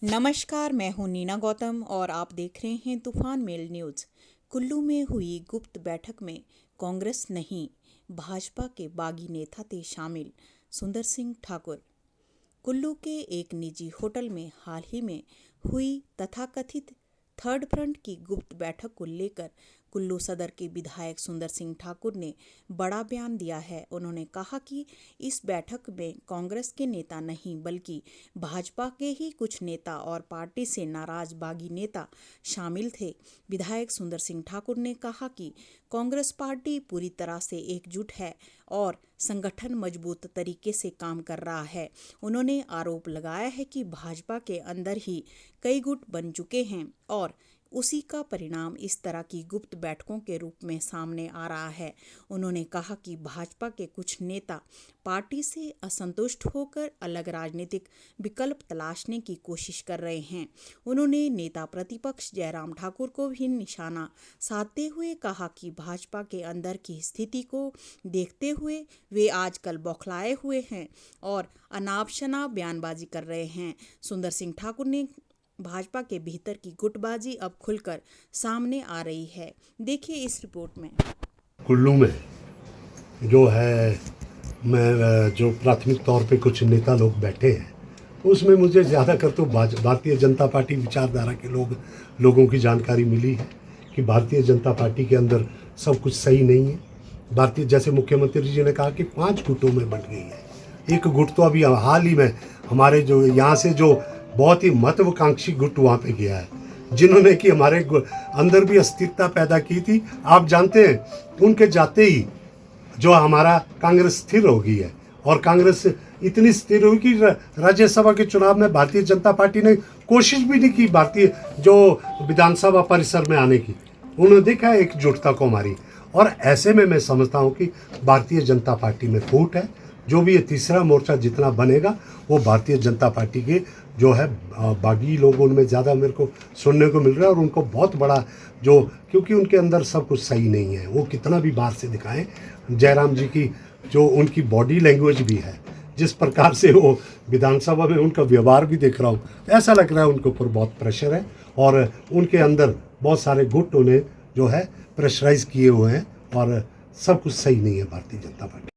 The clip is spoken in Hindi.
नमस्कार, मैं हूं नीना गौतम और आप देख रहे हैं तूफान मेल न्यूज़। कुल्लू में हुई गुप्त बैठक में कांग्रेस नहीं, भाजपा के बागी नेता थे शामिल। सुंदर सिंह ठाकुर। कुल्लू के एक निजी होटल में हाल ही में हुई तथाकथित थर्ड फ्रंट की गुप्त बैठक को लेकर कुल्लू सदर के विधायक सुंदर सिंह ठाकुर ने बड़ा बयान दिया है। उन्होंने कहा कि इस बैठक में कांग्रेस के नेता नहीं बल्कि भाजपा के ही कुछ नेता और पार्टी से नाराज बागी नेता शामिल थे। विधायक सुंदर सिंह ठाकुर ने कहा कि कांग्रेस पार्टी पूरी तरह से एकजुट है और संगठन मजबूत तरीके से काम कर रहा है। उन्होंने आरोप लगाया है कि भाजपा के अंदर ही कई गुट बन चुके हैं और उसी का परिणाम इस तरह की गुप्त बैठकों के रूप में सामने आ रहा है। उन्होंने कहा कि भाजपा के कुछ नेता पार्टी से असंतुष्ट होकर अलग राजनीतिक विकल्प तलाशने की कोशिश कर रहे हैं। उन्होंने नेता प्रतिपक्ष जयराम ठाकुर को भी निशाना साधते हुए कहा कि भाजपा के अंदर की स्थिति को देखते हुए वे आजकल बौखलाए हुए हैं और अनाप शनाप बयानबाजी कर रहे हैं। सुंदर सिंह ठाकुर ने भाजपा के भीतर की गुटबाजी अब खुलकर सामने आ रही है। देखिए इस रिपोर्ट में। कुल्लू में जो है मैं जो प्राथमिक तौर पे कुछ नेता लोग बैठे हैं उसमें मुझे ज़्यादा कर तो भारतीय जनता पार्टी विचारधारा के लोगों की जानकारी मिली है कि भारतीय जनता पार्टी के अंदर सब कुछ सही नहीं है। जैसे मुख्यमंत्री जी ने कहा कि 5 गुटों में बंट गई है। एक गुट तो अभी हाल ही में हमारे जो यहाँ से जो बहुत ही महत्वाकांक्षी गुट वहाँ पे गया है, जिन्होंने कि हमारे अंदर भी अस्थिरता पैदा की थी। आप जानते हैं उनके जाते ही जो हमारा कांग्रेस स्थिर हो गई है और कांग्रेस इतनी स्थिर हुई कि राज्यसभा के चुनाव में भारतीय जनता पार्टी ने कोशिश भी नहीं की भारतीय जो विधानसभा परिसर में आने की। उन्होंने देखा एकजुटता को हमारी, और ऐसे में मैं समझता हूँ कि भारतीय जनता पार्टी में फूट है। जो भी ये तीसरा मोर्चा जितना बनेगा वो भारतीय जनता पार्टी के जो है बागी लोगों में ज़्यादा मेरे को सुनने को मिल रहा है, और उनको बहुत बड़ा जो क्योंकि उनके अंदर सब कुछ सही नहीं है। वो कितना भी बाहर से दिखाएं, जयराम जी की जो उनकी बॉडी लैंग्वेज भी है, जिस प्रकार से वो विधानसभा में उनका व्यवहार भी देख रहा हूँ, ऐसा लग रहा है उनके ऊपर बहुत प्रेशर है और उनके अंदर बहुत सारे गुट उन्हें जो है प्रेशराइज किए हुए हैं और सब कुछ सही नहीं है भारतीय जनता पार्टी।